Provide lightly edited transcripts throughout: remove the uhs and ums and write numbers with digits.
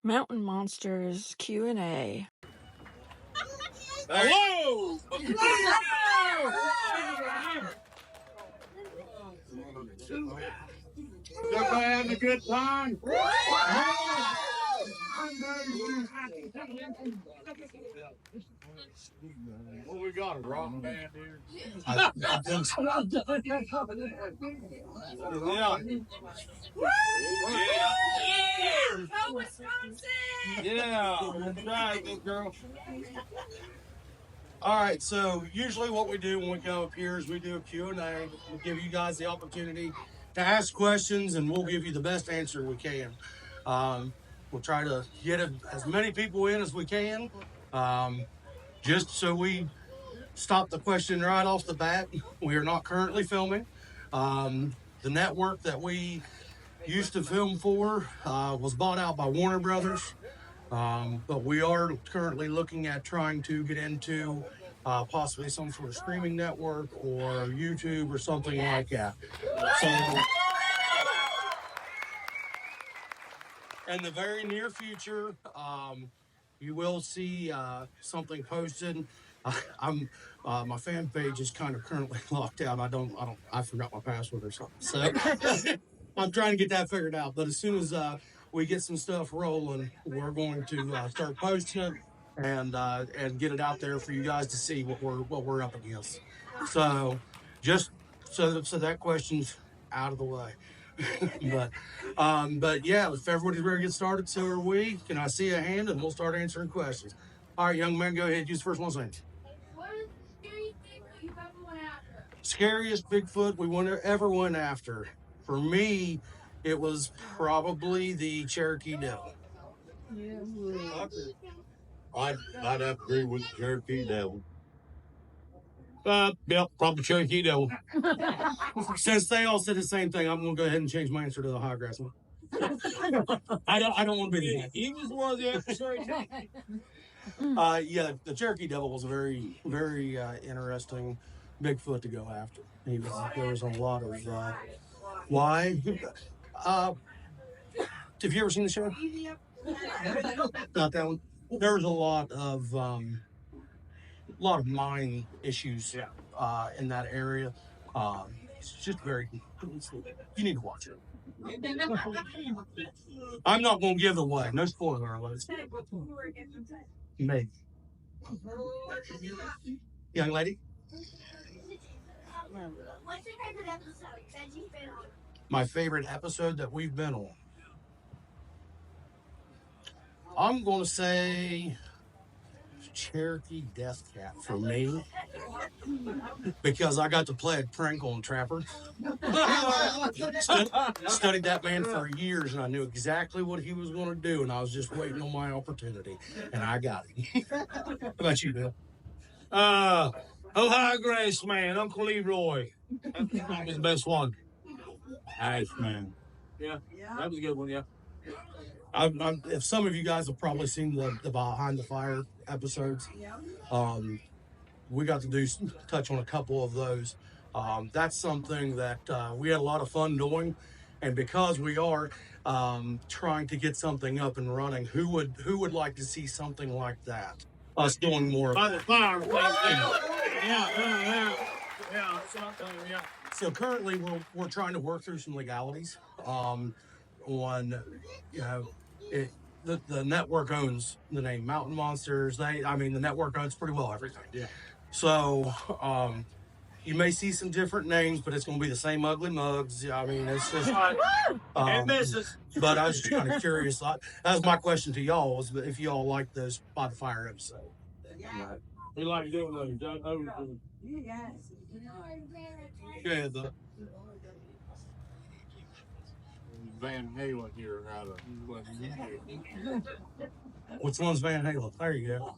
Mountain Monsters Q&A. Hello! Everybody having a good time? What we got, a rock band here? I think so. Go Wisconsin! Yeah, that's right, good girl. All right, so usually what we do when we come up here is we do a Q&A. We'll give you guys the opportunity to ask questions, and we'll give you the best answer we can. We'll try to get as many people in as we can. Just so we stop the question right off the bat, we are not currently filming. The network that we used to film for was bought out by Warner Brothers. But we are currently looking at trying to get into possibly some sort of streaming network or YouTube or something like that. So, in the very near future, you will see something posted. My fan page is kind of currently locked out. I forgot my password or something. So I'm trying to get that figured out. But as soon as we get some stuff rolling, we're going to start posting it and get it out there for you guys to see what we're up against. So just so that question's out of the way. But yeah, if everybody's ready to get started, so are we. Can I see a hand and we'll start answering questions? All right, young man, go ahead. Use the first one. What is the scariest Bigfoot you've ever went after? Scariest Bigfoot we ever went after. For me, it was probably the Cherokee Devil. I'd have to agree with the Cherokee Devil. Yeah, probably Cherokee Devil. Since they all said the same thing, I'm going to go ahead and change my answer to the high grass one. I don't want to be the He was one of the episodes. Yeah, the Cherokee Devil was a very, very interesting Bigfoot to go after. There was a lot of why. Have you ever seen the show? Not that one. There was a lot of mine issues in that area. It's just very. You need to watch it. I'm not going to give it away. No spoiler alerts. Maybe. Young lady? What's your favorite episode that you've been on? My favorite episode that we've been on. I'm going to say Cherokee Death Cat for me. Because I got to play a prank on Trapper. Studied that man for years, and I knew exactly what he was going to do, and I was just waiting on my opportunity, and I got it. How about you, Bill? Ohio Grace, man. Uncle Leroy. That's the best one. Ashman. Yeah, that was a good one, yeah. If some of you guys have probably seen the Behind the Fire episodes, we got to touch on a couple of those. That's something that we had a lot of fun doing, and because we are trying to get something up and running, who would like to see something like that? Us doing more. By the fire. Yeah. So currently we're trying to work through some legalities on the network owns the name Mountain Monsters. The network owns pretty well everything. Yeah. So you may see some different names, but it's going to be the same ugly mugs. I mean, it's just. And misses. But I was just kind of curious. That was my question to y'all: was if y'all like those By the Fire episode. We like doing those. Yeah. Van Halen here out of. Which one's Van Halen? There you go.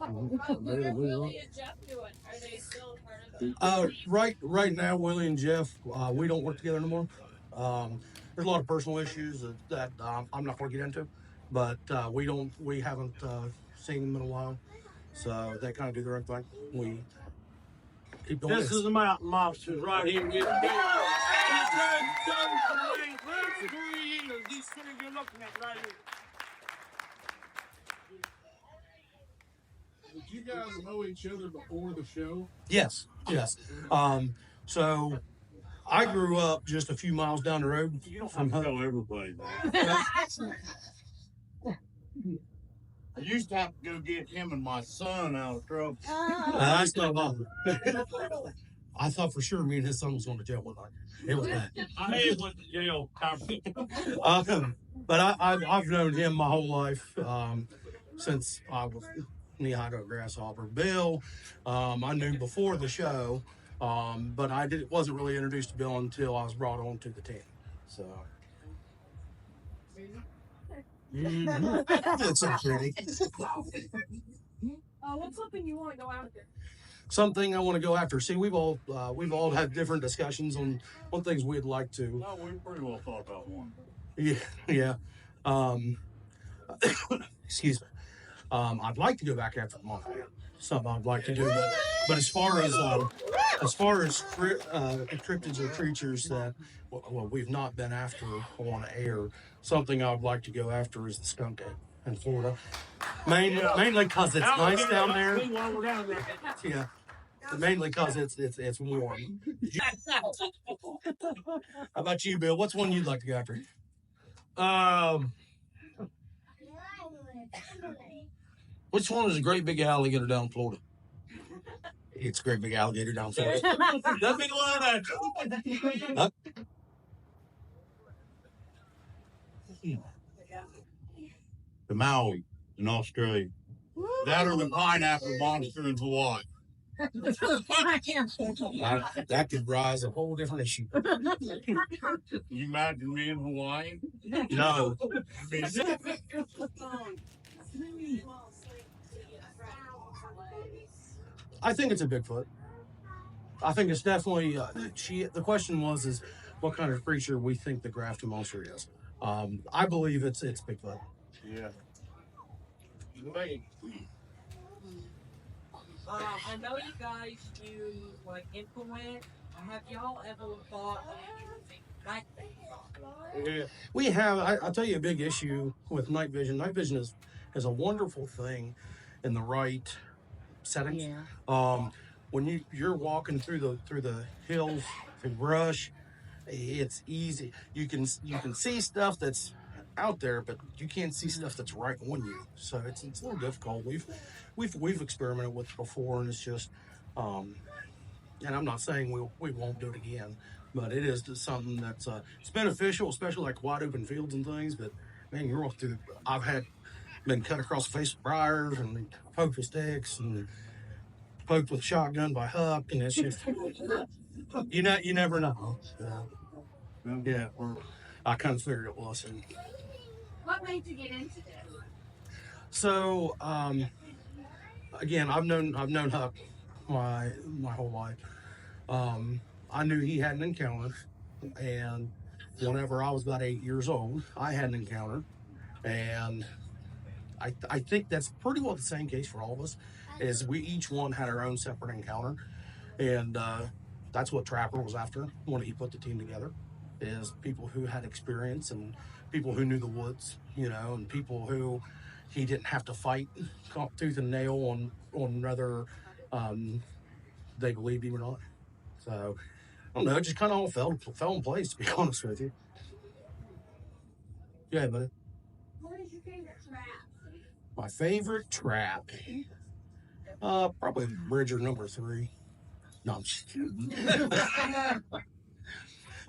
Willie and Jeff doing? Are they still part of the? Right now, Willie and Jeff, we don't work together anymore. There's a lot of personal issues that I'm not going to get into, but we haven't seen them in a while, so they kind of do their own thing. We keep doing This is the Mountain Monsters right here. These things you're looking at right here. guys know each other before the show? Yes. So I grew up just a few miles down the road. You don't have to tell everybody that. I used to have to go get him and my son out of trouble. That's not bothering. I thought for sure me and his son was going to jail one night. It was bad. I went to jail. But I've known him my whole life, since I was knee-high to a grasshopper. Bill, I knew before the show, but wasn't really introduced to Bill until I was brought on to the team. So. It's so pretty. What's something you want to go after? Something I want to go after. See, we've all had different discussions on things we'd like to. No, we pretty well thought about one. Yeah. Excuse me. I'd like to go back after the monkey. Something I'd like to do, but as far as cryptids or creatures that we've not been after on air, something I'd like to go after is the skunk ape in Florida. Mainly because it's nice down there. Yeah. Mainly because it's warm. How about you, Bill? What's one you'd like to go after? Which one is a great big alligator down in Florida? It's a great big alligator down in Florida. That'd be the one that. The Maui in Australia. That or the pineapple monster in Hawaii. That could rise a whole different issue. You imagine me in Hawaii? No. I think it's a Bigfoot. I think it's definitely. The question is what kind of creature we think the Grafton monster is. I believe it's Bigfoot. Yeah. I know you guys use like infrared. Have y'all ever thought of night vision? Yeah. We have. I'll tell you a big issue with night vision. Night vision is a wonderful thing in the right setting. Yeah. When you're walking through the hills, through brush, it's easy. You can see stuff that's out there, but you can't see stuff that's right on you. So it's a little difficult. We've experimented with it before, and it's just, and I'm not saying we won't do it again, but it is just something that's it's beneficial, especially like wide open fields and things. But man, you're off through. I've been cut across the face with briars and poked with sticks and poked with shotgun by Huck, and it's just you never know. Yeah, I kind of figured it was. And What made you get into this? so again, I've known Huck my whole life. I knew he had an encounter, and whenever I was about 8 years old, I had an encounter, and I think that's pretty well the same case for all of us. Is we each one had our own separate encounter, and that's what Trapper was after when he put the team together. Is people who had experience and people who knew the woods, and people who he didn't have to fight tooth and nail on whether they believed him or not. So I don't know, it just kind of all fell in place, to be honest with you. Yeah, buddy. What is your favorite trap? My favorite trap, probably Bridger number 3. No, I'm just kidding.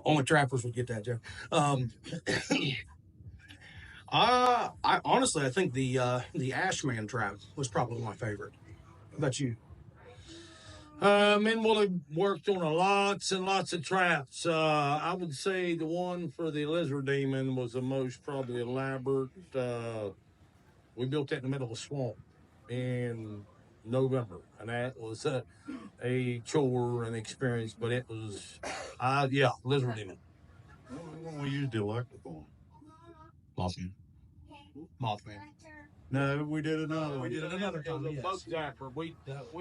Only trappers would get that joke. I honestly, I think the Ashman trap was probably my favorite. How about you? Me and Willie worked on lots and lots of traps. I would say the one for the lizard demon was the most probably elaborate. We built that in the middle of a swamp in November, and that was a chore and experience, but it was, lizard demon. We used the electrical. Mothman. No, we did another. We did another time. Yes. Bug zapper. We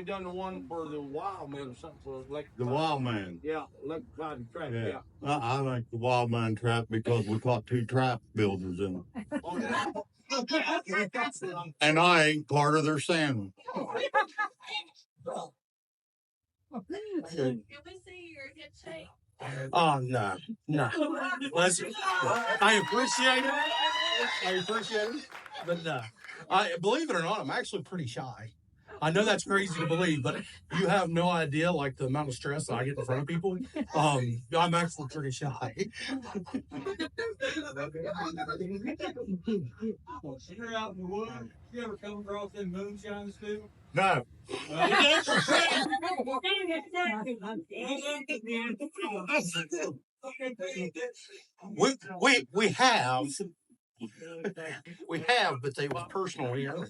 done the one for the wild man or something for The wild man. Yeah, electrified trap. Yeah. Yeah. I like the wild man trap because we caught 2 trap builders in it. Oh, yeah. And I ain't part of their sandwich. Can we see your hip shape? Oh, no. Listen, I appreciate it, but no. Believe it or not, I'm actually pretty shy. I know that's crazy to believe, but you have no idea, like, the amount of stress I get in front of people. I'm actually pretty shy. You're out in the woods. You ever come across them moonshines too? No. We have. We have, but they were personal here.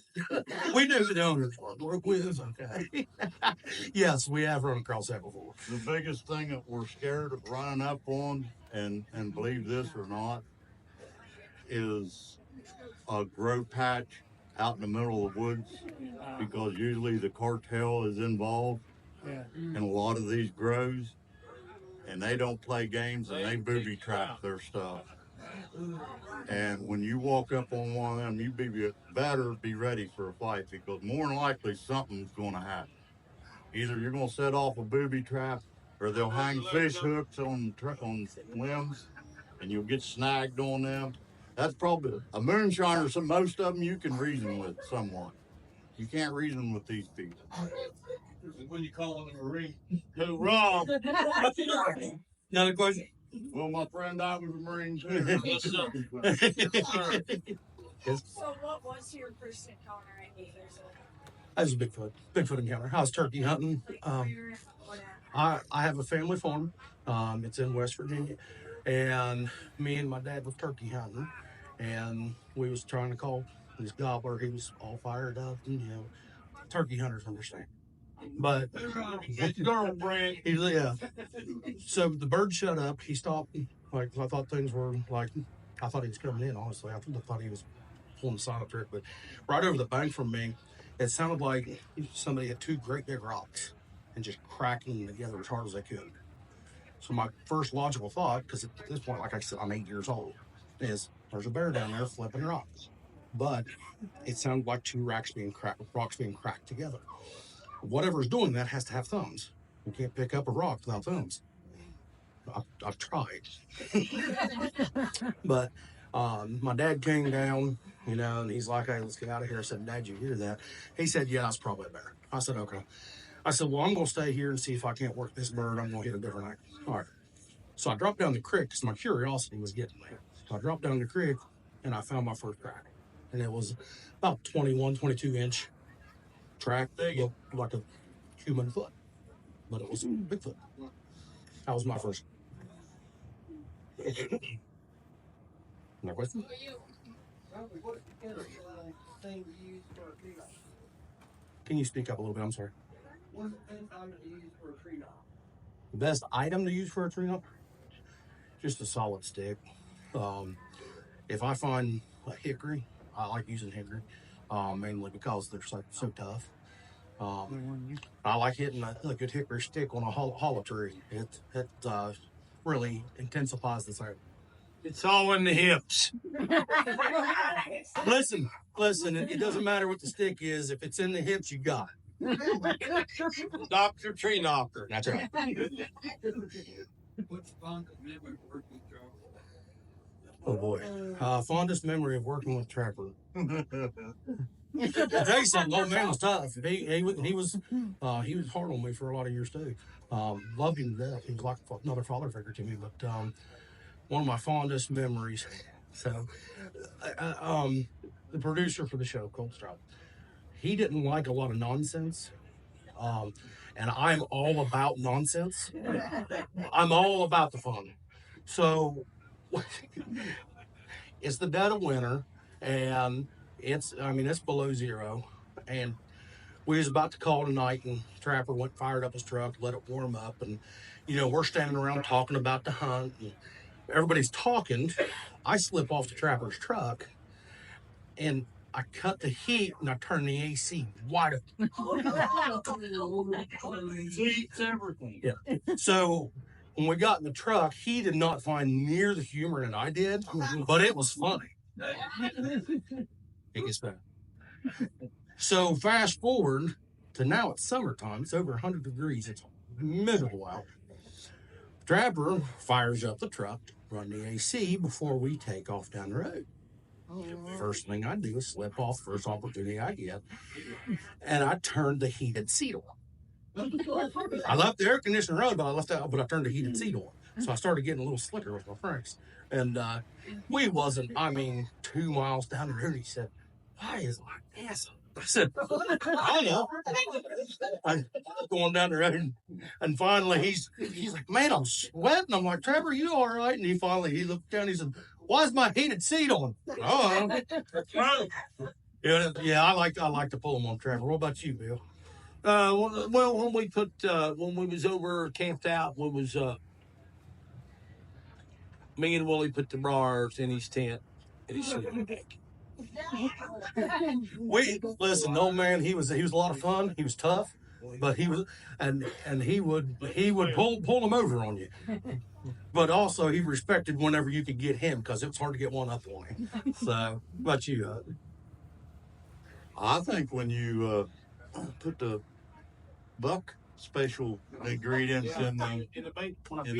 We knew the owners work with us, okay. Yes, we have run across that before. The biggest thing that we're scared of running up on, and believe this or not, is a grow patch out in the middle of the woods, because usually the cartel is involved in a lot of these grows, and they don't play games, and they booby trap their stuff. And when you walk up on one of them, you better be ready for a fight, because more than likely something's going to happen. Either you're going to set off a booby trap, or they'll hang fish hooks on limbs, and you'll get snagged on them. That's probably a moonshiner. So most of them you can reason with somewhat. You can't reason with these people. When you call them a Marine, who wrong? Another question? Well, my friend, I was a Marine too. So what was your first encounter? I mean, That was a Bigfoot encounter. I was turkey hunting. I have a family farm. It's in West Virginia, and me and my dad was turkey hunting, and we was trying to call this gobbler. He was all fired up, and turkey hunters understand. But yeah. So the bird shut up. He stopped. Like, I thought things were like, I thought he was coming in. Honestly, I thought he was pulling the silent trick. But right over the bank from me, it sounded like somebody had two great big rocks and just cracking them together as hard as they could. So my first logical thought, because at this point, like I said, I'm 8 years old, is there's a bear down there flipping rocks. But it sounded like two rocks being cracked together. Whatever's doing that has to have thumbs. You can't pick up a rock without thumbs. I've tried. But my dad came down, and he's like, hey, let's get out of here. I said, Dad, you hear that? He said, yeah, it's probably a bear. I said, okay. I said, well, I'm going to stay here and see if I can't work this bird. I'm going to hit a different angle. All right. So I dropped down the creek because my curiosity was getting me. So I dropped down the creek and I found my first crack. And it was about 21, 22-inch track. Looked like a human foot, but it was Bigfoot. That was my first. No question? Can you speak up a little bit? I'm sorry. What's the best item to use for a tree knob? The best item to use for a tree knob? Just a solid stick. If I find a hickory, I like using hickory, mainly because they're so tough. I like hitting a good hickory stick on a hollow tree. It really intensifies the sound. It's all in the hips. Listen, it doesn't matter what the stick is. If it's in the hips, you got it. Dr. Tree Knocker. That's right. What's the fondest memory of working with Trapper? Oh boy. Fondest memory of working with Trapper. I'll tell you something, old man was tough. He was hard on me for a lot of years too. Loved him to death. He was like another father figure to me. But one of my fondest memories. So, the producer for the show, Cold Strap, he didn't like a lot of nonsense. And I'm all about nonsense. I'm all about the fun. So it's the dead of winter, and it's below zero, and we was about to call tonight, and Trapper fired up his truck, let it warm up, and we're standing around talking about the hunt, and everybody's talking. I slip off the Trapper's truck, and I cut the heat and I turn the AC wide open. Seats, everything. Yeah. So when we got in the truck, he did not find near the humor that I did, but it was funny. It gets better. So fast forward to now it's summertime. It's over 100 degrees. It's miserable out. Trapper fires up the truck, run the AC before we take off down the road. First thing I do is slip off first opportunity I get, and I turned the heated seat on. I left the air conditioner running, but I turned the heated seat on. So I started getting a little slicker with my brakes. And we wasn't, 2 miles down the road. He said, "Why is my ass up?" I said, "I know." I'm going down the road, and finally he's like, "Man, I'm sweating." I'm like, "Trevor, you all right?" And he looked down. He said, "Why is my heated seat on?" Oh, yeah. I like to pull them on Trevor. What about you, Bill? Well, when we was over camped out, me and Willie put the bars in his tent and his sleeping bag. Listen, old man, he was a lot of fun. He was tough, but he was and he would pull them over on you. But also he respected whenever you could get him because it was hard to get one up on him. So, what about you? I think when you put the buck special ingredients in the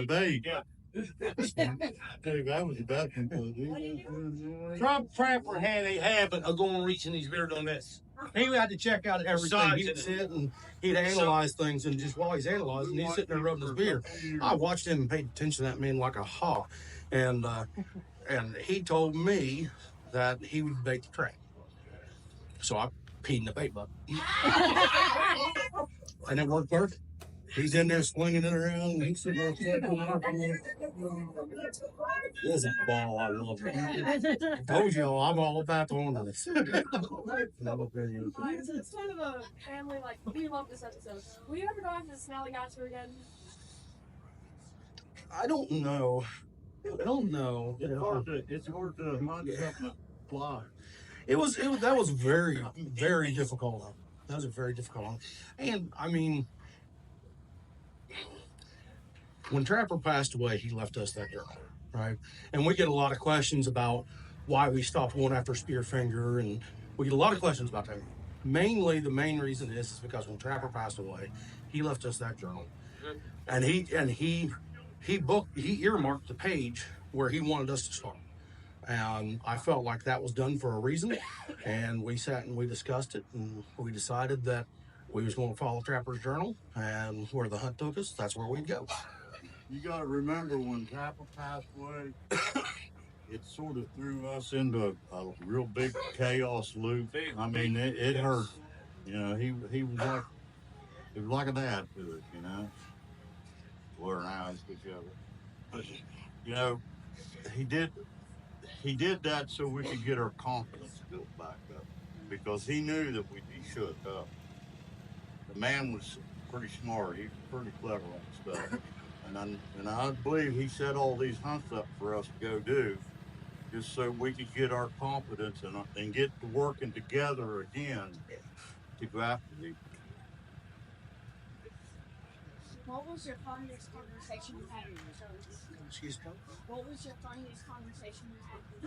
bait. Yeah. That was the best one. Trapper had a habit of going reaching his beard on this. He had to check out everything. He'd sit and he'd analyze things, and just while he's analyzing, he's sitting there rubbing his beard. I watched him and paid attention to that man like a hawk, and he told me that he would bait the trap. So I peed in the bait bucket, and it worked perfect. He's in there swinging it around, and he's sitting there. This is a ball. I love it. I told you, I'm all about the ornaments. It's kind of a family, we love this episode. Will you ever go after the smelly gator again? I don't know. It's hard to hunt something fly. That was very, very difficult. That was a very difficult one. And when Trapper passed away, he left us that journal, right? And we get a lot of questions about why we stopped going after Spearfinger, and we get a lot of questions about that. Mainly, the main reason is because when Trapper passed away, he left us that journal, and he earmarked the page where he wanted us to start. And I felt like that was done for a reason, and we sat and we discussed it, and we decided that we was going to follow Trapper's journal, and where the hunt took us, that's where we'd go. You got to remember when Trapper passed away, it sort of threw us into a real big chaos loop. It hurt. He was like a dad to us. We're now together. But he did that so we could get our confidence built back up, because he knew that we'd be shook up. The man was pretty smart. He was pretty clever on stuff. And I believe he set all these hunts up for us to go do, just so we could get our confidence and get to working together again to go after these. What was your funniest conversation you had with your Excuse me? What was your funniest conversation you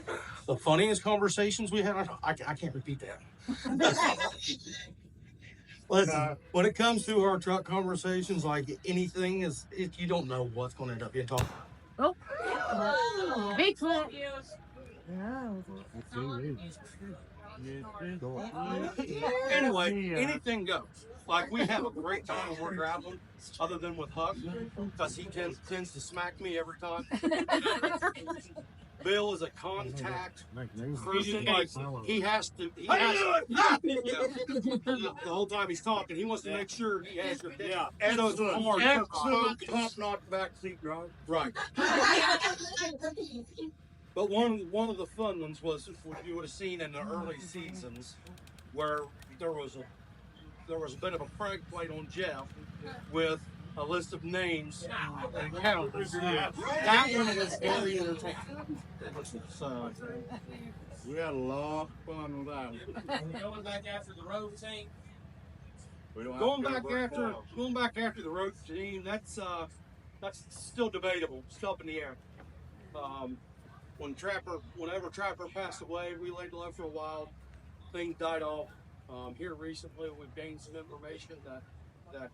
had? The funniest conversations we had, I can't repeat that. Listen, when it comes to our truck conversations, like anything you don't know what's going to end up being talked about. Oh, Bigfoot. Anyway, anything goes. Like, we have a great time when we're traveling, other than with Huck, because he tends to smack me every time. Bill is a contact person. Like, he has to. The whole time he's talking, he wants to make sure he has your head. Yeah. Excellent. Top-notch backseat drive. Right. But one of the fun ones was what you would have seen in the early seasons, where there was a bit of a prank played on Jeff with a list of names and counters. That one was very entertaining. So We had a lot of fun with that one. Going back after the road team. going back after the road team, that's still debatable, still up in the air. Whenever Trapper passed away, we laid low for a while. things died off. Here recently, we've gained some information that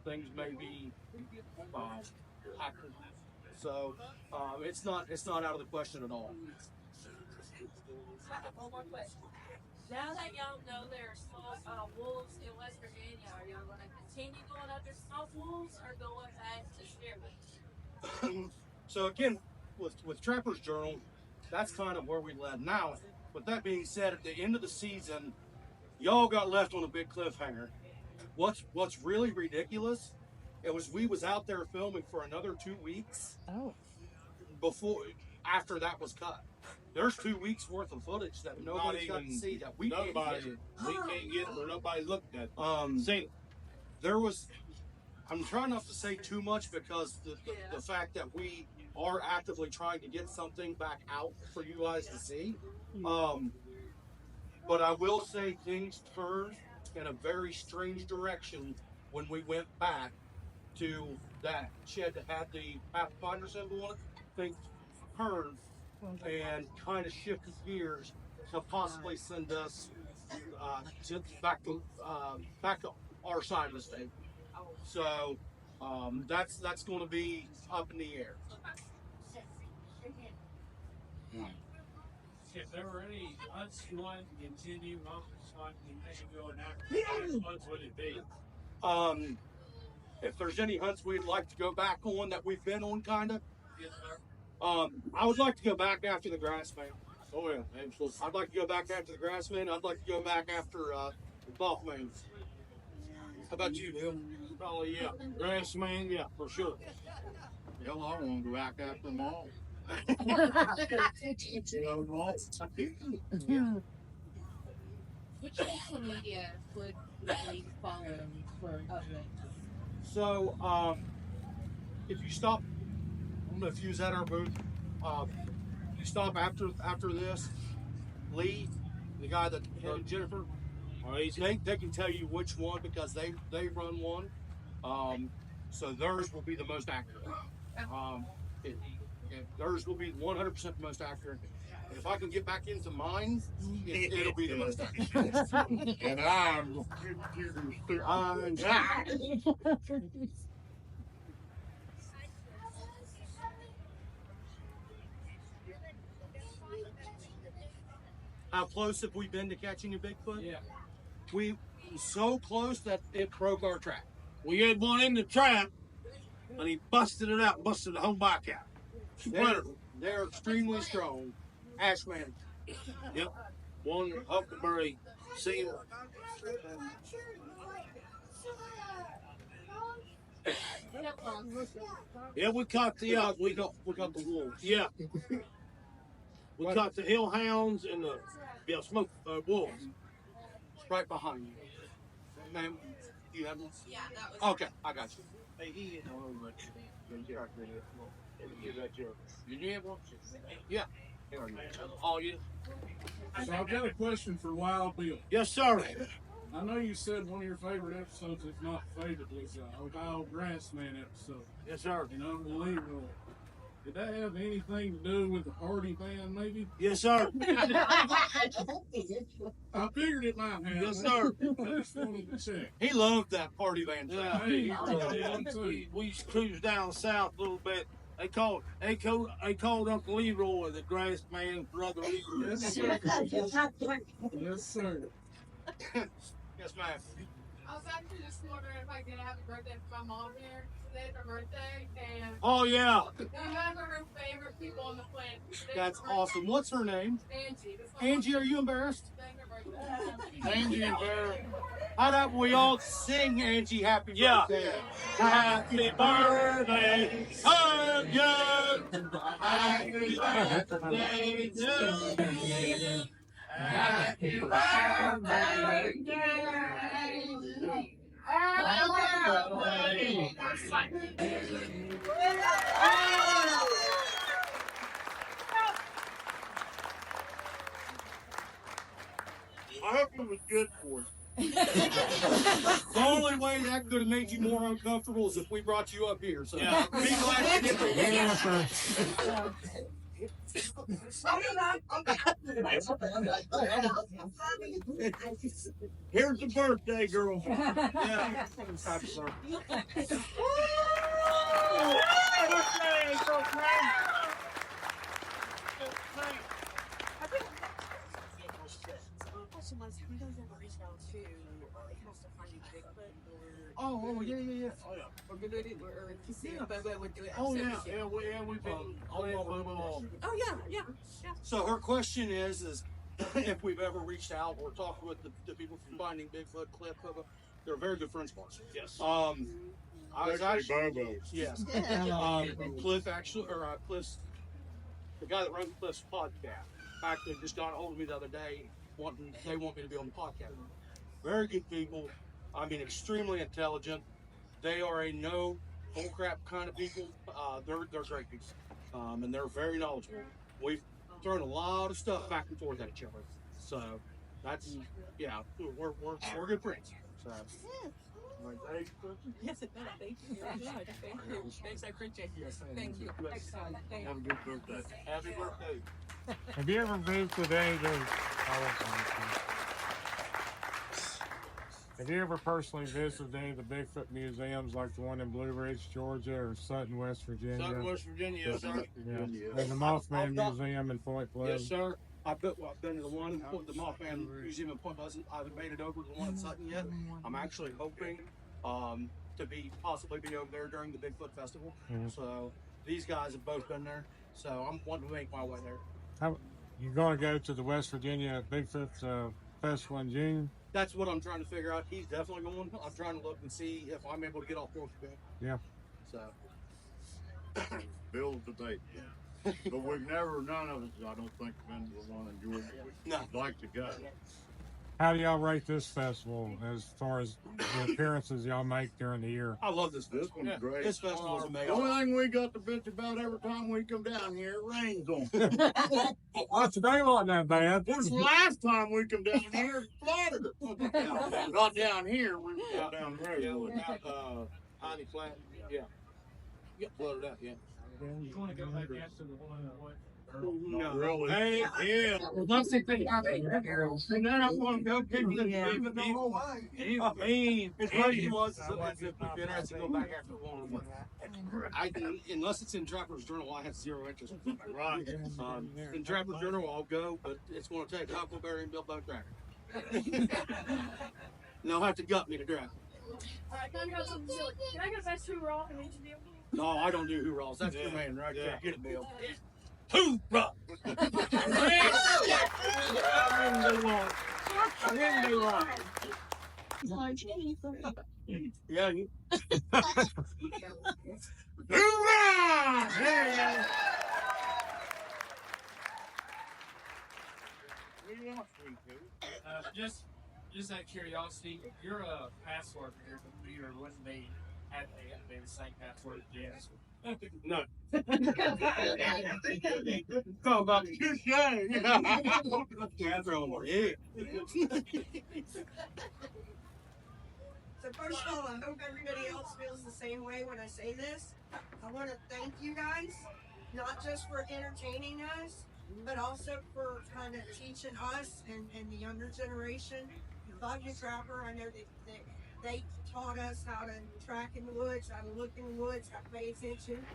things may be active. So it's not out of the question at all. One more question. Now that y'all know there are small wolves in West Virginia, are y'all going to continue going after small wolves or going back to spearmint? So again, with Trapper's Journal, that's kind of where we led. Now, with that being said, at the end of the season, y'all got left on a big cliffhanger. What's really ridiculous? We was out there filming for another 2 weeks. Oh. After that was cut. There's 2 weeks worth of footage that nobody's got to see that we can't get or nobody looked at. There was. I'm trying not to say too much because the fact that we are actively trying to get something back out for you guys to see. But I will say things turned in a very strange direction when we went back to that shed that had the Pathfinder symbol on it. Things turned and kind of shifted gears to possibly send us back to our side of the state. So that's going to be up in the air. If there were any hunts you wanted to continue, going after, which hunts would it be? If there's any hunts we'd like to go back on that we've been on, kind of. Yes, sir. I would like to go back after the Grassman. Oh yeah, absolutely. I'd like to go back after the Grassman. I'd like to go back after the Dogman. How about you, Bill? Probably yeah. Grassman, yeah, for sure. Hell, I want to go back after them all. Which social media would we follow for updates? So, if you stop, I'm gonna fuse at our booth. You stop after this, Lee, the guy that headed Jennifer. They can tell you which one because they run one. So theirs will be the most accurate. Theirs will be 100% the most accurate. And if I can get back into mine, it'll be the most accurate. And I'm How close have we been to catching a Bigfoot? Yeah. We so close that it broke our trap. We had one in the trap, and he busted it out, busted the whole bike out. They're extremely strong. Ashman. Yep. One huckleberry seal. Yeah, we caught the we got the wolves. yeah. We caught the hellhounds and the smoke wolves. It's right behind you. Ma'am, do you have one? Yeah, that was. Okay, I got you. Hey, he didn't know much. Did you have one? Yeah. Oh, yeah. So I've got a question for Wild Bill. Yes, sir. I know you said one of your favorite episodes, if not favorite, was Ohio Grassman episode. Yes, sir. And Unbelievable. Did that have anything to do with the party band, maybe? Yes, sir. I figured it might have. Yes, sir. I just wanted to check. He loved that party band. Yeah. Hey, We used to cruise down south a little bit. They called Uncle Leroy the grass man's brother. Yes, sir. Yes, sir. Yes, ma'am. I was actually just wondering if I could have a birthday for my mom here. Today's her birthday, and Oh yeah. you guys are her favorite people on the planet. That's awesome. What's her name? Angie. This one- Angie, are you embarrassed? Today's her birthday. Angie and Barry. How about we all sing Angie happy Yeah. birthday? Happy birthday to you. Happy birthday to you. Happy birthday I hope it was good for you. The only way that could have made you more uncomfortable is if we brought you up here. So Yeah. be glad you did. Here's the birthday girl. Yeah. Oh, yeah. We've been. Yeah. So her question is if we've ever reached out or talked with the people from Finding Bigfoot, Cliff, they're very good friends of ours. Yes. I was actually, yes. Cliff actually, or Cliff's, the guy that runs Cliff's podcast, actually just got a hold of me the other day, they want me to be on the podcast. Very good people. I mean, extremely intelligent. They are a no bullcrap kind of people. They're great people, and they're very knowledgeable. We've thrown a lot of stuff back and forth at each other, so that's we're good friends. So. Yes, it does. Thank you very much. Thank you. Thanks, I appreciate you. Thank you. Excellent. Thank you. Have a good birthday. Happy birthday. Have you ever visited any of those? Have you ever personally visited any of the Bigfoot museums, like the one in Blue Ridge, Georgia, or Sutton, West Virginia? Sutton, West Virginia, yes, sir. Yeah. There's the Mothman Museum in Point Pleasant. Yes, sir. I've been to the one, the Mothman Museum in Point Pleasant. I haven't made it over to the one in Sutton yet. I'm actually hoping to possibly be over there during the Bigfoot Festival. Mm-hmm. So these guys have both been there. So I'm wanting to make my way there. You're going to go to the West Virginia Bigfoot Festival in June? That's what I'm trying to figure out. He's definitely going. I'm trying to look and see if I'm able to get off work today. Yeah. So. Bill's debate. But none of us, I don't think, been to the one in Georgia. No. We'd like to go. How do y'all rate this festival as far as the appearances y'all make during the year? I love this This festival. one's great. This festival's The amazing. only thing we got to bitch about every time we come down here, it rains on. Well, today wasn't that bad. This last time we come down here, it flooded it. Not down here, we were down the road. Yeah, without Honey Flat. Yeah. Get flooded out, yeah. You want to go back after the one that what? No. Really? Hey, yeah. Well, that's the thing. And then I want to go get I mean, the question was if we'd be interested to go back after one. Unless it's in Trapper's Journal, I have zero interest. Right. In Trapper's Journal, I'll go, but it's going to take Huckleberry and Bill Buckcracker. And they'll have to gut me to drive. Alright, can I go something silly? Can I get a best two raw and each of you? No, I don't do hoorahs. That's your man right there. Get it, Bill. Hoorah! Yeah, you. Hoorah! Hey! Just out of curiosity, your password for your computer wasn't made had they the same password as Jess. No. Talk about the good game. So first of all, I hope everybody else feels the same way when I say this. I want to thank you guys, not just for entertaining us, but also for kind of teaching us and the younger generation. Buggy Trapper, I know that they taught us how to track in the woods, how to look in the woods, how to pay attention.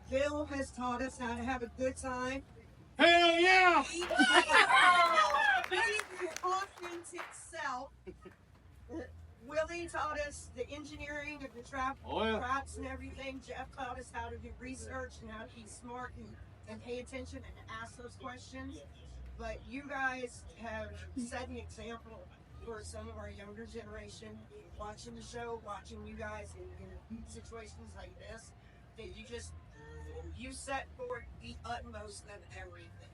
Bill has taught us how to have a good time. Hell yeah! Being your authentic self. Willie taught us the engineering of the traps and everything. Jeff taught us how to do research and how to be smart and pay attention and ask those questions. But you guys have set an example for some of our younger generation, watching the show, watching you guys in situations like this, that you set forth the utmost of everything.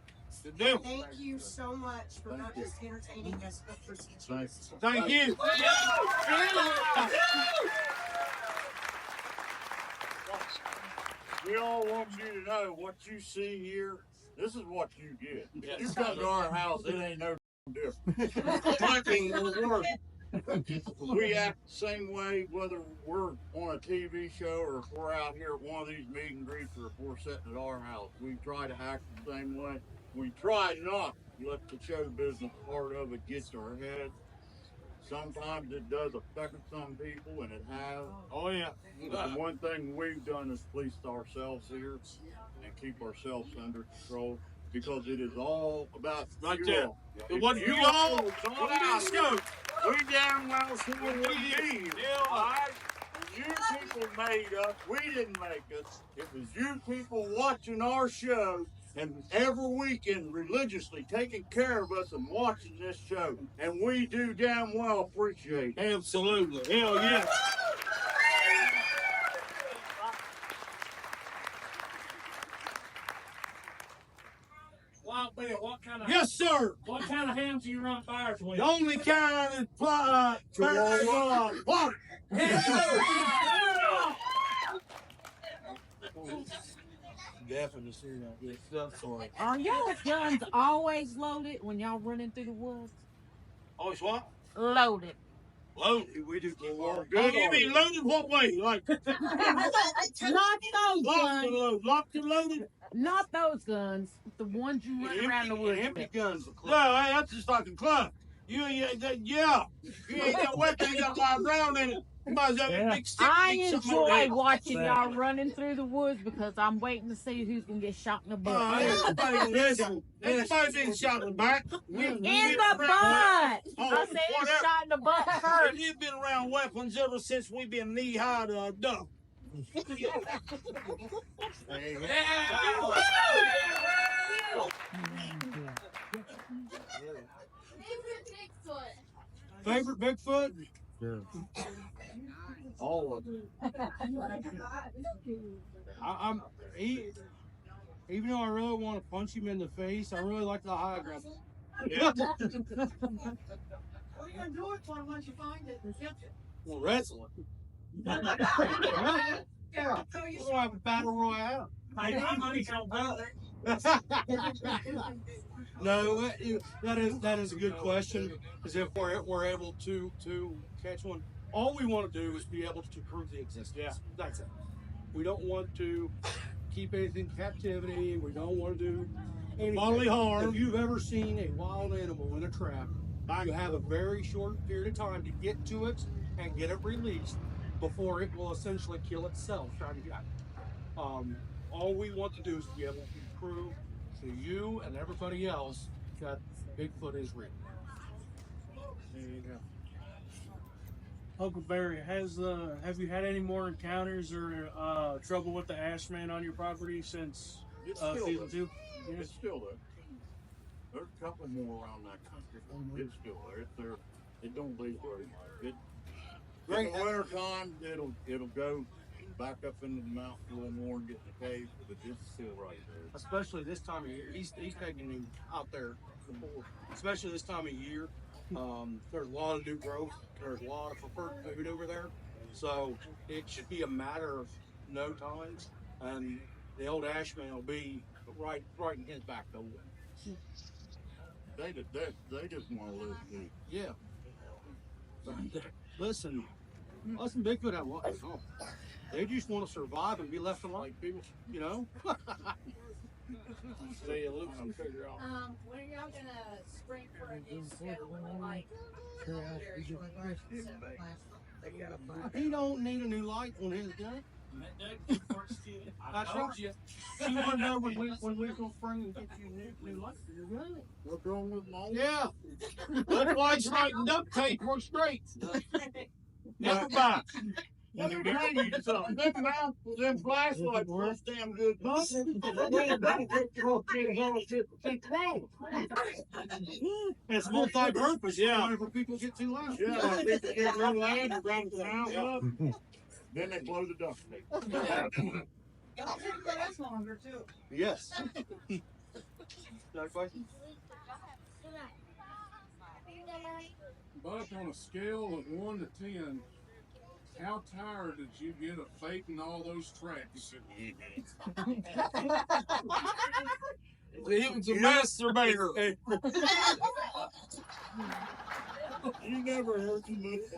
Thank you so much for not just entertaining us, but for teaching us. Thank you. We all want you to know what you see here. This is what you get. You come to our house, it ain't no different. Parking will work. We act the same way whether we're on a TV show or if we're out here at one of these meet and greets or if we're sitting at our house. We try to act the same way. We try not to let the show business part of it get to our head. Sometimes it does affect some people, and it has. Oh, yeah. But the one thing we've done is police ourselves here and keep ourselves under control because it is all about Right you there. all. It wasn't you all. All out. We damn well sure would be. All right? You people made us. We didn't make us. It was you people watching our show and every weekend religiously taking care of us and watching this show. And we do damn well appreciate it. Absolutely. Hell yeah. Wild Bill, what kind of Yes, sir. what kind of hams do you run fires with? The only kind that fly. Definitely see that good stuff. Sorry. Are y'all's guns always loaded when y'all running through the woods? Always what? Loaded. Loaded. We do keep our Oh, you mean loaded what way? Like Not those locked guns. and loaded. Locked and loaded? Not those guns. The ones you run around the woods empty with. guns. No, hey, that's just like a club. You ain't yeah. You ain't got weapon, you got a lot of round in it. Somebody's got a big stick. I stick something over enjoy there. watching y'all running through the woods because I'm waiting to see who's gonna get shot in the butt. Everybody been shot in the back. In the butt! I Oh, said whatever. shot in the butt first. You've been around weapons ever since we've been knee-high to a duck. Favorite Bigfoot? All of it. Even though I really want to punch him in the face, I really like the high ground. Yeah. What are you gonna do it for once you find it and catch it? Well, wrestle it. Yeah. So you We'll have a battle royale. No, that is a good question. Because if we're able to catch one, all we want to do is be able to prove the existence. Yeah. That's it. We don't want to keep anything in captivity. We don't want to do any Bodily harm. If you've ever seen a wild animal in a trap, you have a very short period of time to get to it and get it released before it will essentially kill itself trying to get out. All we want to do is be able to prove to you and everybody else that Bigfoot is real. There you go. Uncle Barry, have you had any more encounters or trouble with the Ashman on your property since It's still season there. 2? It's still there. There's a couple more around that country. It's still there. It's there. It don't leave very much. In the winter time, it'll go back up into the mountain a little more and get in the cave, but it's still right there. Especially this time of year. He's taking him out there before. Especially this time of year. There's a lot of new growth. There's a lot of preferred food over there. So it should be a matter of no time. And the old Ashman will be right in his back door. They just want to live too. Yeah. Listen, Bigfoot have what? Oh, they just want to survive and be left alone, people. You know. Say a loose and figure out. When are y'all gonna spring for a new schedule? Like, He don't need a new light on his gun. I told you. You want to know when we gonna spring and get you new light for your gun? What's wrong with mine? Yeah. That light's like duct tape or straight. Never mind. Let me tell you something. Them flashlights was damn good. It's multi-purpose. Yeah. Whenever people get too loud. Yeah, they get real loud and run the house up. Then they blow the duct tape. That's longer too. Yes. Another question? Buck, on a scale of 1 to 10, how tired did you get of faking all those tracks? He was a masturbator. You never heard him move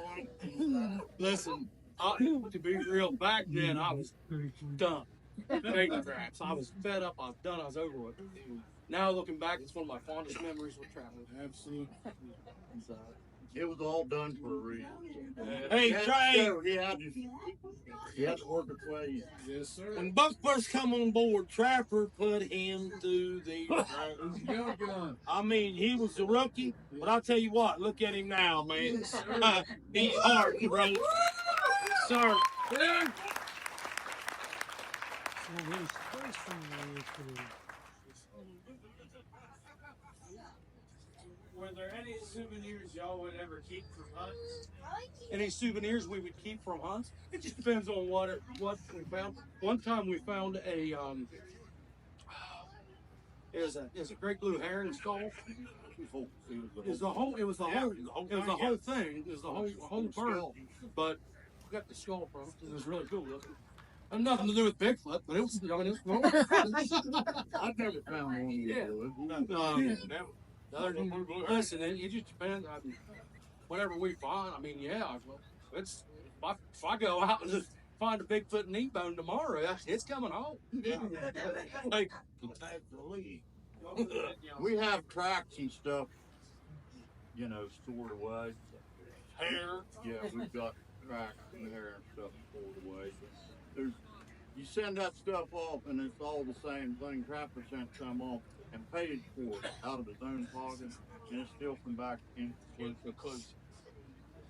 on. Listen, to be real, back then I was done. Bait traps. I was fed up. I was done. I was over with. Now looking back, it's one of my fondest memories with traveling. Absolutely. It was all done for a reason. Hey, Trey. He had to work its way. Yes, sir. When Buck first come on board, Trapper put him through the Gun. I mean, he was a rookie, but I'll tell you what, look at him now, man. He's hard, bro. Sir. Were there any souvenirs y'all would ever keep from hunts? Any souvenirs we would keep from hunts? It just depends on what we found. One time we found a it was a great blue heron skull. It was the whole thing. It was the whole bird. But we got the skull from it. It was really cool looking. Had nothing to do with Bigfoot, but it was. I mean, it was I've never found one. Listen, it just depends on whatever we find. I mean, yeah, well, it's if I go out and just find a Bigfoot knee bone tomorrow, it's coming home. Like, we have tracks and stuff, stored away. Hair. Yeah, we've got tracks and hair and stuff stored away. You send that stuff off and it's all the same thing. Trapper sent some off and paid for it out of his own pocket, and it's still come back in because,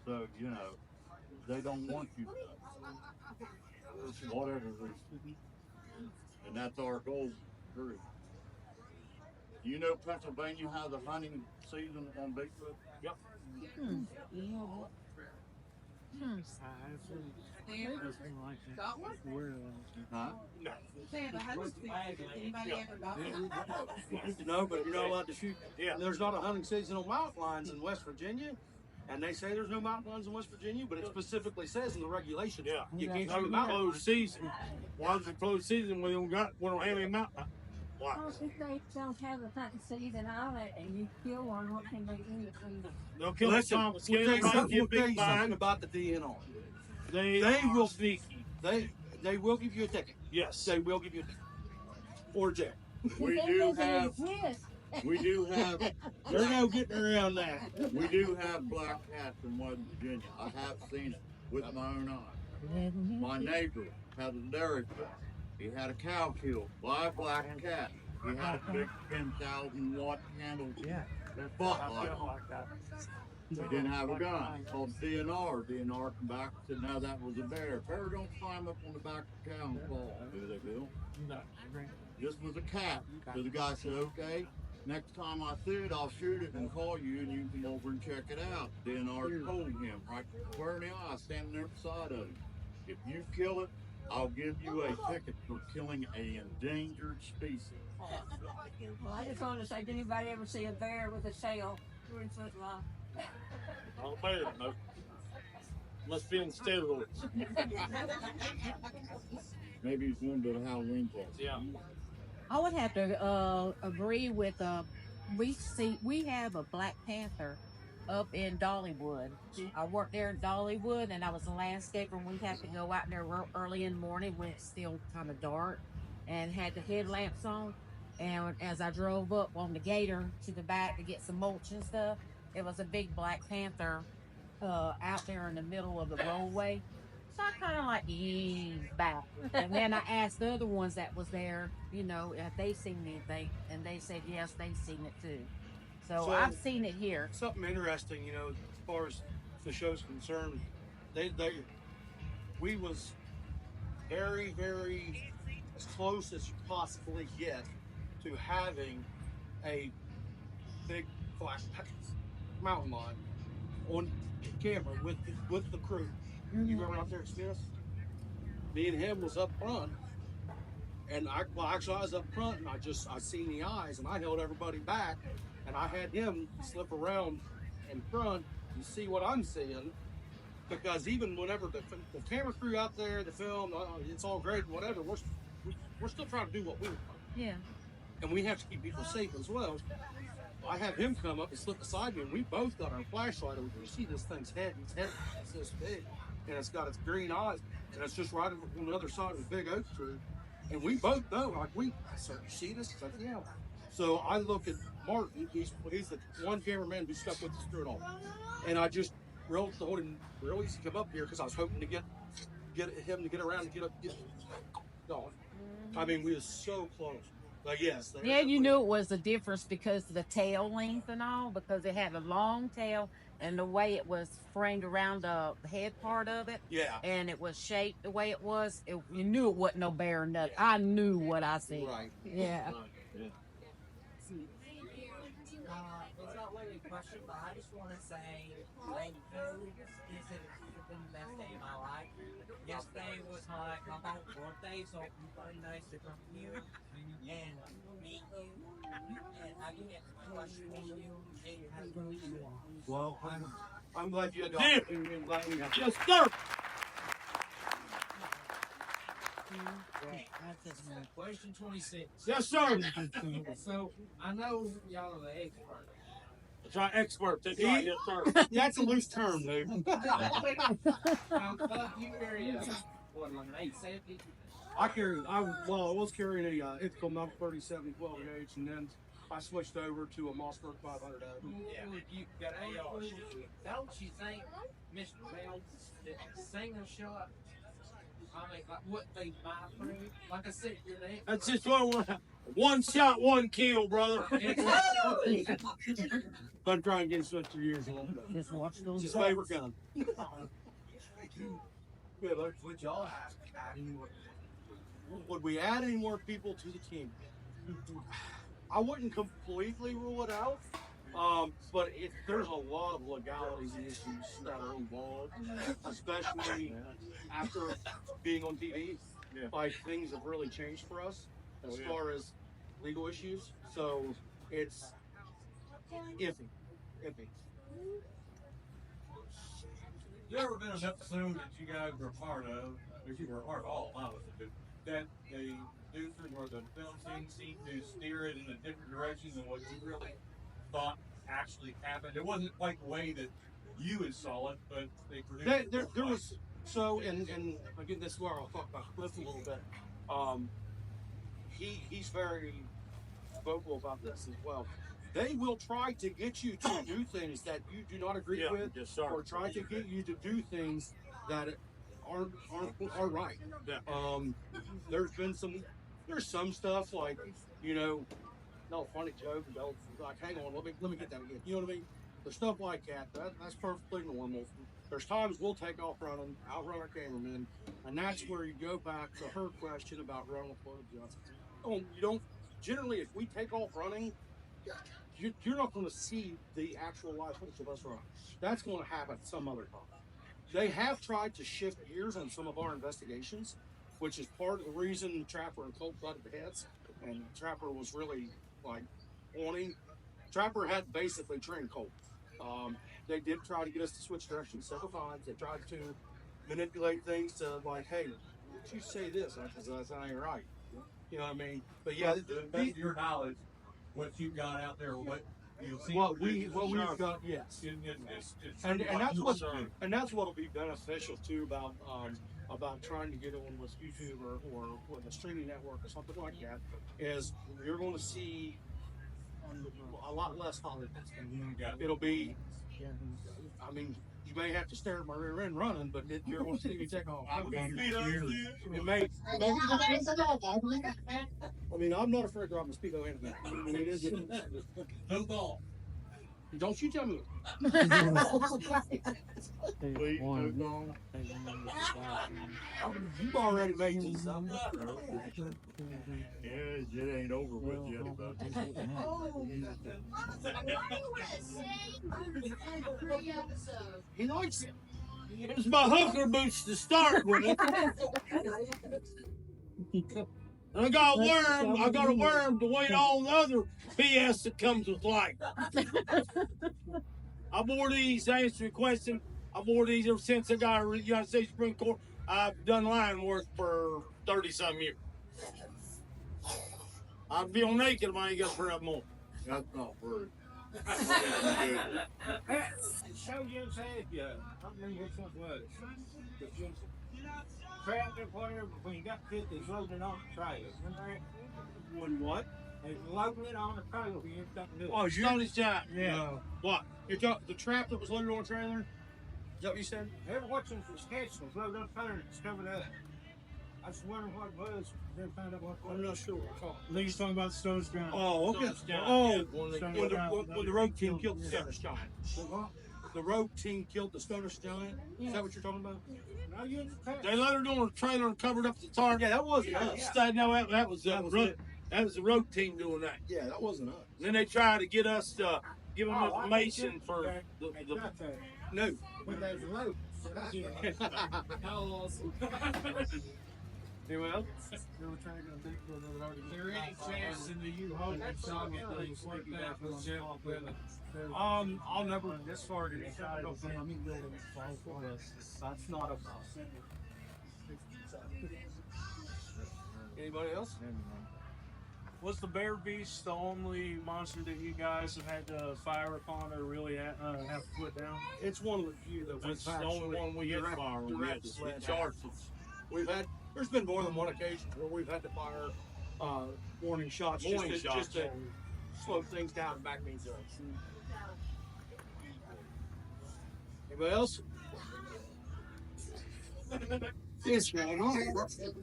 so, they don't want you whatever reason. And that's our goal. Do you know Pennsylvania has a hunting season on Bigfoot? Yep. Got one? Huh? No. They have a hunting season. Anybody ever got one? No, but you're not allowed to shoot. Yeah. There's not a hunting season on mountain lions in West Virginia. And they say there's no mountain lions in West Virginia, but it specifically says in the regulations, you can't shoot mountain lions. Closed season. Why is it closed season when we don't have any mountain? Why? Well, if they don't have a hunting season on it and you kill one, what can they do? They'll kill Listen, the we'll tell you something about the DNR. They will sneaky. They will give you a ticket. Yes. They will give you a ticket. Or jail. We do have. There's no getting around that. We do have black cats in West Virginia. I have seen it with my own eyes. My neighbor had a dairy farm. He had a cow killed by a black cat. He had a big 10,000 watt candle. Spotlight. He didn't have a gun. Called DNR. DNR come back and said, no, that was a bear. Bear don't climb up on the back of the cow and fall. Do they, Bill? No. This was a cat. So the guy said, okay, next time I see it, I'll shoot it and call you and you can come over and check it out. DNR told him right square in the eye, standing there beside of him. If you kill it, I'll give you a ticket for killing an endangered species. Well, I just wanted to say, did anybody ever see a bear with a tail 3 foot long? Not a bear, no. Must be in steroids. Maybe he's going to the Halloween party. Yeah. I would have to agree with we have a Black Panther up in Dollywood. I worked there in Dollywood, and I was a landscaper, and we'd have to go out there early in the morning when it's still kind of dark, and had the headlamps on. And as I drove up on the gator to the back to get some mulch and stuff, it was a big Black Panther out there in the middle of the roadway. So I kind of like eased back. And then I asked the other ones that was there, if they seen anything, and they said yes, they seen it too. So I've seen it here. Something interesting, as far as the show's concerned, we was very, very as close as you possibly get to having a big black mountain lion on camera with the crew. You remember out there at Smith's? Me and him was up front, and I was up front, and I seen the eyes, and I held everybody back, and I had him slip around in front and see what I'm seeing, because even whenever the camera crew out there, the film, it's all great and whatever, we're still trying to do what we want. Yeah. And we have to keep people safe as well. I have him come up and slip beside me, and we both got our flashlight over. You see this thing's head, and its head is this big, and it's got its green eyes, and it's just right on the other side of the big oak tree. And we both know, like, I said, you see this? He's like, yeah. So I look at Martin, he's the one cameraman who stuck with us through it all. And I just told him real easy to come up here because I was hoping to get him to get around and get going. I mean, we were so close. But yes. Yeah, you knew it was the difference because of the tail length and all, because it had a long tail and the way it was framed around the head part of it. Yeah. And it was shaped the way it was. You knew it wasn't no bear nut. Yeah. I knew what I seen. Right. Yeah. It's not really a question, but I just want to say thank you. This has been the best day of my life. Yesterday was my birthday, so it was very nice to come here and meet you. And I can get a question from you. Well, I'm glad you had the opportunity. I'm glad we have. Yes, sir. Question 26. Yes, sir. So I know y'all are the experts. That's right, expert. That's right, yes, sir. That's a loose term, dude. You carry what, like an 870? I was carrying a Ithaca Mount 37 12 gauge, and then I switched over to a Mossberg 500. Yeah. You got AR. Don't you think, Mr. Bell, that single shot? I mean, like what they buy through? Like I said, you're the That's just one shot, one kill, brother. I'm trying to get switched to years old. Just watch those. It's his favorite gun. Yeah, would y'all add any more? Would we add any more people to the team? I wouldn't completely rule it out, but there's a lot of legalities and issues that are involved, especially after being on TV. Yeah. Like, things have really changed for us as far as legal issues, so it's iffy. You ever been an episode that you guys were a part of, if you were a part of all of it, that the producers or the film team seemed to steer it in a different direction than what you really thought actually happened? It wasn't quite the way that you had saw it, but they produced it. There was, so, and again, this is where I'll talk about Cliff a little bit. He's very vocal about this as well. They will try to get you to do things that you do not agree with, or try to get you to do things that aren't right. Yeah. There's some stuff like, no funny joke, like, hang on, let me get that again. You know what I mean? There's stuff like that's perfectly normal. There's times we'll take off running, outrun our cameraman, and that's where you go back to her question about running with flood adjustments. You don't generally, if we take off running, you're not going to see the actual live footage of us running. That's going to happen some other time. They have tried to shift gears on some of our investigations, which is part of the reason Trapper and Colt butted heads, and Trapper was really like wanting. Trapper had basically trained Colt. They did try to get us to switch directions several times. They tried to manipulate things to like, hey, you say this, because that's not right. You know what I mean? But yeah, to the best of your knowledge, what you've got out there, what you've seen, what we've got, yes, and that's what'll be beneficial too about trying to get on with YouTube or with a streaming network or something like that, is you're going to see a lot less Hollywood. It'll be, I mean, you may have to stare at my rear end running, but you're going to see me take off. It may. I mean, I'm not afraid to drive a Speedo anyway. I mean, it is. No ball. Don't you tell me. You've already made me something. Yeah, it ain't over with yet. He likes it. It's my hooker boots to start with. I got a worm to wait all the other BS that comes with life. I wore these to answer your question. I wore these ever since I got a United States Supreme Court. I've done line work for 30-some years. I'd feel naked if I ain't got to put up more. That's not true. So you said, yeah, I don't remember which one it was. But you trapped it, whatever, when you got fit, they loaded it on the trailer. Remember that? When what? They loaded it on the trailer when you got to do it. Oh, Johnny's shot. Yeah. What? You got the trap that was loaded on a trailer? Is that what you said? Every once in a sketch was loaded up there and it's covered up. I was wondering what it was. Never found out what it was. I'm not sure. I think he's talking about Stone's Giant. Oh, okay. Oh, when the road team killed the Stoner Giant. The road team killed the Stoner Giant. Is that what you're talking about? No, you They loaded it on a trailer and covered up the tarp. Yeah, that wasn't us. No, that was the road team doing that. Yeah, that wasn't us. And then they tried to get us to give them information for the No. When there's a road. How awesome. Anyone else? There any chance in the U-Haul that y'all get things worked out with Jeff Willis? I'll never this far to decide. That's not a Anybody else? Was the bear beast the only monster that you guys have had to fire upon or really have to put down? It's one of the few that That's the only one we get fire on. We had to charge it. There's been more than one occasion where we've had to fire warning shots just to slow things down and back things up. Anybody else? This guy,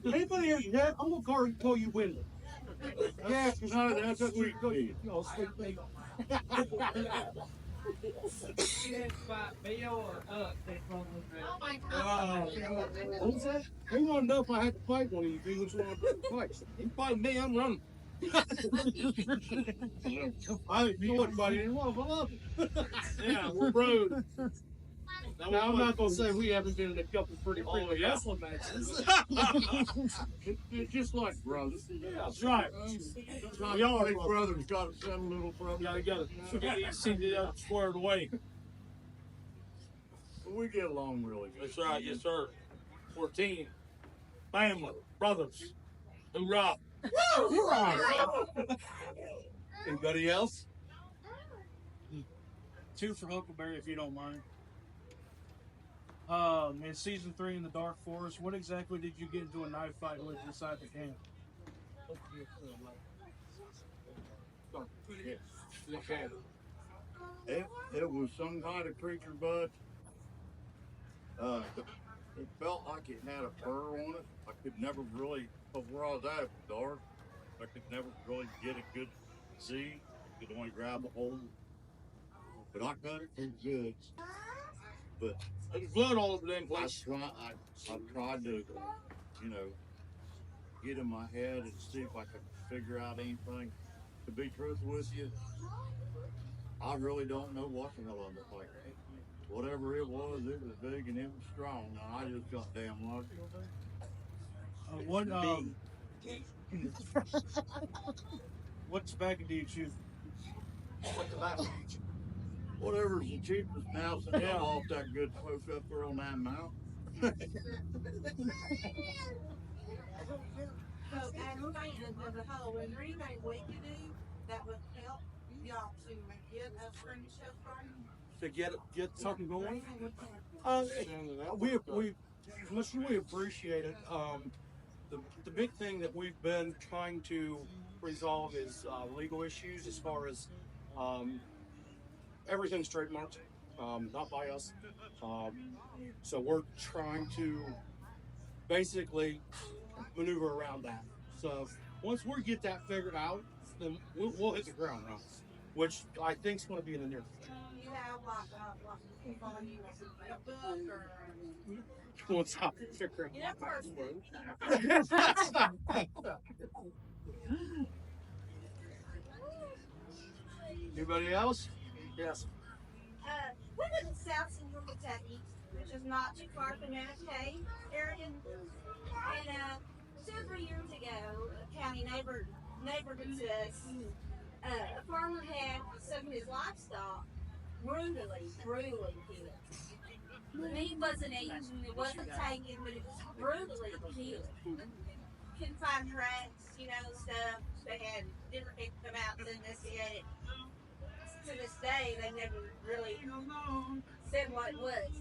anybody else? Yeah, I'm gonna call you Wendell. Yeah, because that's what we go. Sweet thing. Oh my God. What was that? He wanted to know if I had to fight one of you. He was one of the fights. You fight me, I'm running. I didn't know anybody anymore, but I love it. Yeah, we're bros. Now, I'm not going to say we haven't been in a couple pretty wrestling matches. It's just like brothers. Yeah, that's right. Y'all big brothers got to send little brothers. You gotta see the other squared away. We get along really good. That's right, yes sir. We're a team. Family, brothers. Hoorah. Anybody else? 2 for Huckleberry, if you don't mind. In season 3 in the Dark Forest, what exactly did you get into a knife fight with inside the camp? It was some kind of creature, bud. It felt like it had a fur on it. I could never really, but where I was at, it was dark. I could never really get a good see. I could only grab a hold. But I cut it pretty good. But There's blood all over them I place. tried to, get in my head and see if I could figure out anything. To be truthful with you, I really don't know what the hell I'm like. Whatever it was big and it was strong. And I just got damn lucky. What tobacco do you choose? What tobacco? Whatever's the cheapest now since I'm off that good smoke up there on that mountain. So, as the whole, is there anything we can do that would help y'all to get us friendship right? To get something going? We much as we appreciate it. The big thing that we've been trying to resolve is legal issues as far as everything's trademarked, not by us. So we're trying to basically maneuver around that. So once we get that figured out, then we'll hit the ground running, which I think is going to be in the near future. You have like people you a book or Once I figure you know, first Anybody else? Yes. We live in South Central Kentucky, which is not too far from Manatee area. And 2 or 3 years ago, a county neighborhood to us, a farmer had some of his livestock brutally killed. The meat wasn't eaten, it wasn't taken, but it was brutally killed. Couldn't find tracks, stuff. They had different people come out and investigate it. to this day, they never really said what it was.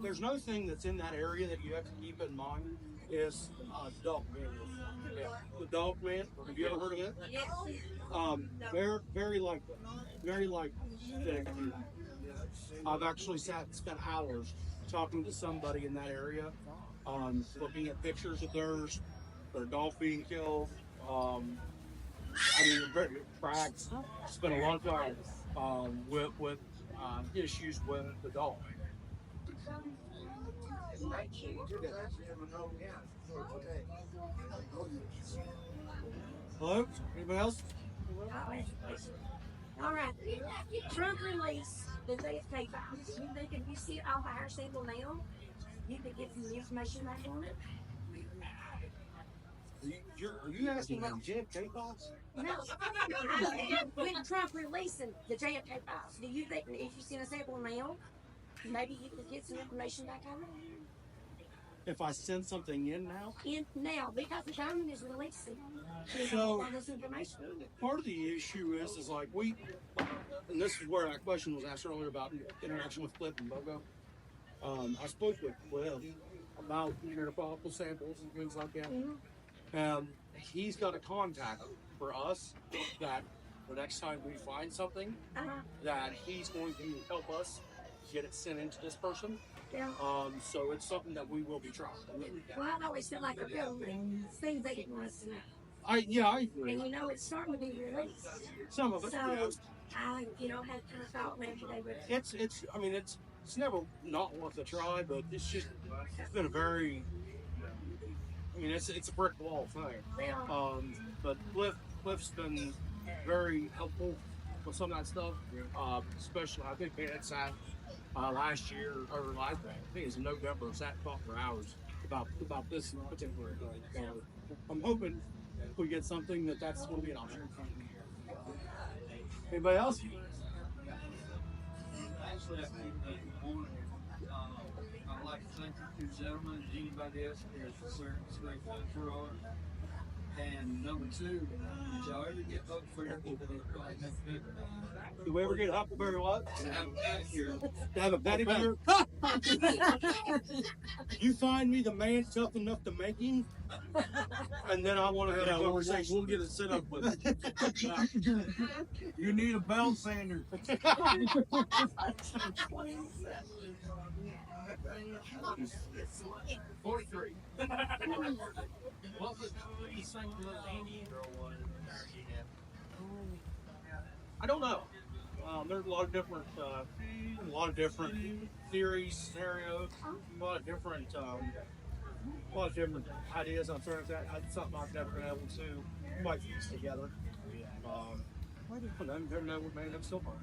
There's no thing that's in that area that you have to keep in mind is Dogman. Yeah. The Dogman. Have you ever heard of it? Yes. Very like thick. I've actually spent hours talking to somebody in that area, looking at pictures of their golf being killed. Very tracks. Spent a long time with issues with the dog. Hello? Anybody else? All right. Trump released the JFK files. You think if you see it off our sample now, you could get some information back on it? Are you asking about the JFK files? No. When Trump releasing the JFK files, do you think if you send a sample now, maybe you could get some information back on it? If I send something in now? Now, because the government is releasing all this information. Part of the issue is like and this is where that question was asked earlier about interaction with Cliff and Bogo. I spoke with Cliff about fossil samples and things like that. Mm-hmm. He's got a contact for us that the next time we find something, that he's going to help us get it sent into this person. Yeah. So it's something that we will be trying. Well, I always feel like the government things they didn't want us to know. I agree. And it's starting to be released. Some of it. So yeah. I, had kind of thought maybe they would. It's never not worth a try, but it's been a very. It's a brick wall thing. Yeah. But Cliff's been very helpful with some of that stuff. Especially, I think we had sat last year, or I think it's in November, sat and talked for hours about this particular thing. I'm hoping if we get something that's going to be an option. Anybody else? Actually, I'd like to thank you two gentlemen and anybody else here for great for art. And number two, did y'all ever get Huck for your Do we ever get Huckleberry what? To have a pedicure. To have a pedicure? You find me the man tough enough to make him, and then I want to have a conversation. We'll get it set up with it. You need a belt sander. 43. What was the same little Indian girl was? I don't know. There's a lot of different theories, scenarios, a lot of different ideas. I'm sorry, that's something I've never been able to quite piece together. They're no man, I'm still fun.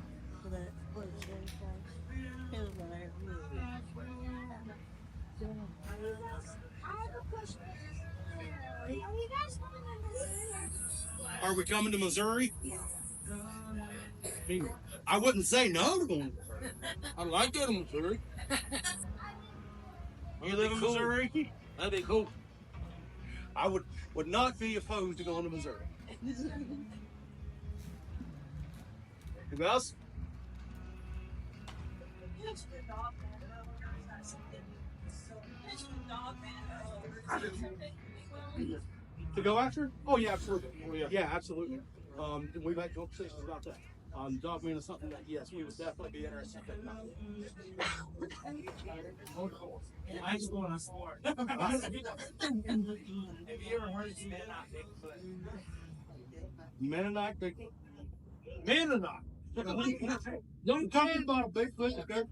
Are we coming to Missouri? I wouldn't say no to going to Missouri. I'd like to go to Missouri. You live in Missouri? That'd be cool. I would not be opposed to going to Missouri. Anybody else? To go after? Oh yeah, absolutely. Yeah, absolutely. We've had conversations about that. Dogman is something that yes, we would definitely be interested in. I just going on sport. Have you ever heard of Mennonite Bigfoot? Mennonite Bigfoot. Mennonite. Don't talk about a Bigfoot, okay?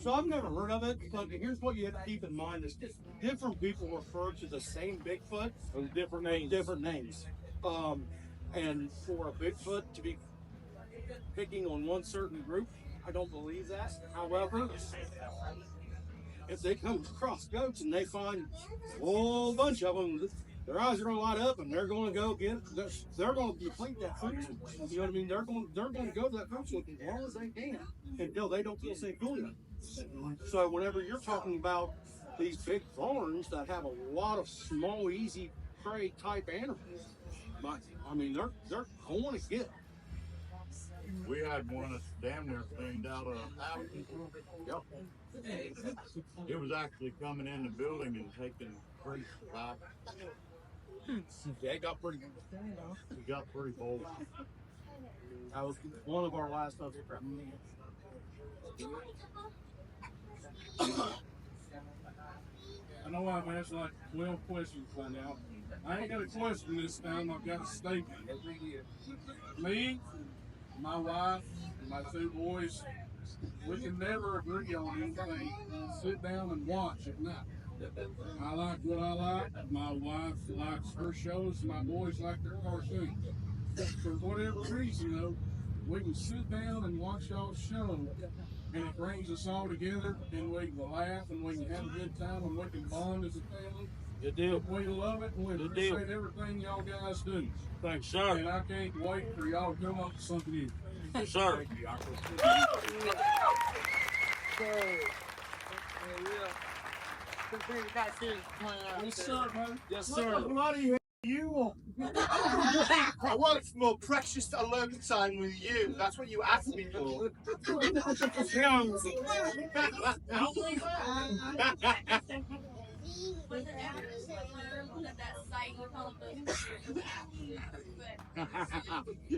So I've never heard of it, but here's what you have to keep in mind is different people refer to the same Bigfoot with different names. And for a Bigfoot to be picking on one certain group, I don't believe that. However, if they come across goats and they find a whole bunch of them, their eyes are going to light up, and they're going to go get. They're going to deplete that food source. You know what I mean? They're going to go to that food source as long as they can until they don't feel safe doing it. So whenever you're talking about these big thorns that have a lot of small, easy prey type animals, but I mean they're going to get. We had one that's damn near cleaned out of Appalachian. Yep. It was actually coming in the building and taking crates out. Yeah, it got pretty bold. That was one of our last other I know I'm asking like 12 questions by now. I ain't got a question this time, I've got a statement. Me, my wife, and my 2 boys, we can never agree on anything. Sit down and watch at night. I like what I like. My wife likes her shows. My boys like their cartoons. For whatever reason, though, we can sit down and watch y'all's show, and it brings us all together, and we can laugh, and we can have a good time, and we can bond as a family. Good deal. We love it, and we appreciate everything y'all guys do. Thanks, sir. And I can't wait for y'all to come up with something new. Yes, sir. What's up, man? Yes, sir. What do you want? I want more precious alone time with you. That's what you asked me for.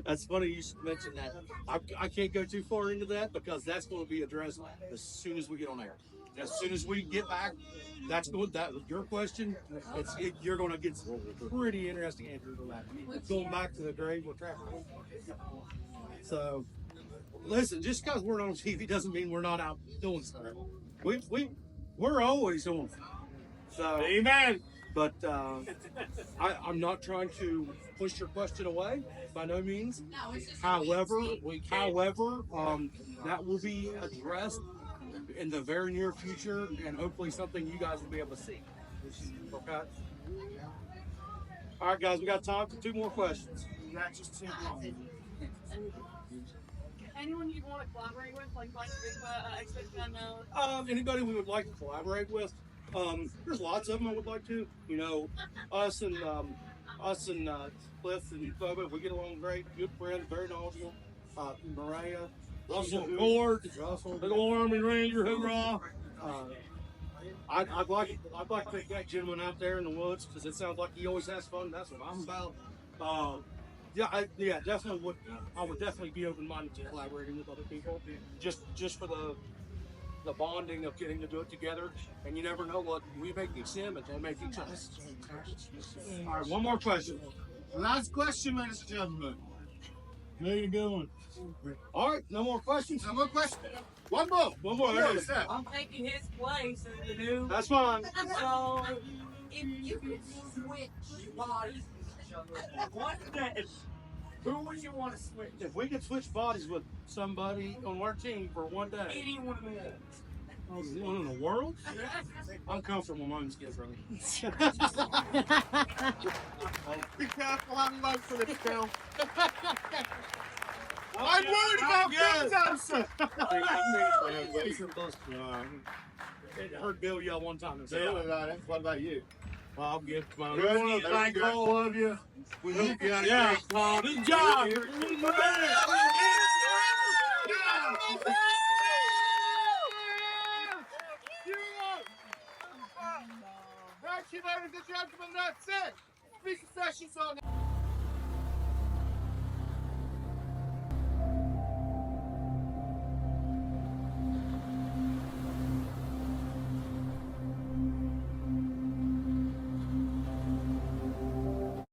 That's funny you should mention that. I can't go too far into that because that's going to be addressed as soon as we get on air. As soon as we get back, that's going. That your question. You're going to get some pretty interesting answers on that. Going back to the grave with traffic. So, listen, just because we're on TV doesn't mean we're not out doing stuff. We're always on. So, amen. But I'm not trying to push your question away by no means. However, that will be addressed in the very near future, and hopefully something you guys will be able to see. Okay. All right, guys, we got time for 2 more questions. That's just too long. Anyone you'd want to collaborate with, like Bigfoot, Expedition Unknown? Anybody we would like to collaborate with? There's lots of them I would like to. You know, us and Cliff and Boba, we get along great. Good friends, very knowledgeable. Mariah, Russell Ford, big old Army Ranger, hoorah. I'd like to take that gentleman out there in the woods because it sounds like he always has fun. That's what I'm about. Definitely would. I would definitely be open-minded to collaborating with other people, just for the bonding of getting to do it together. And you never know what we make each them and they make each us. All right, one more question. Last question, ladies and gentlemen. There you going. All right, no more questions. No more questions. One more. I'm taking his place in the new. That's fine. So, if you could switch bodies with each other, one day, who would you want to switch? If we could switch bodies with somebody on our team for one day. Anyone in the world. Anyone in the world? I'm comfortable with my own skills, really. Be careful, I'm low for this film. I'm worried about Townsend. It heard Bill yell one time. What about you? Well, I'll give my We want to thank all of you. We hope you had a great time. Good job. Thank you, ladies and gentlemen. That's it. Speaker session's on.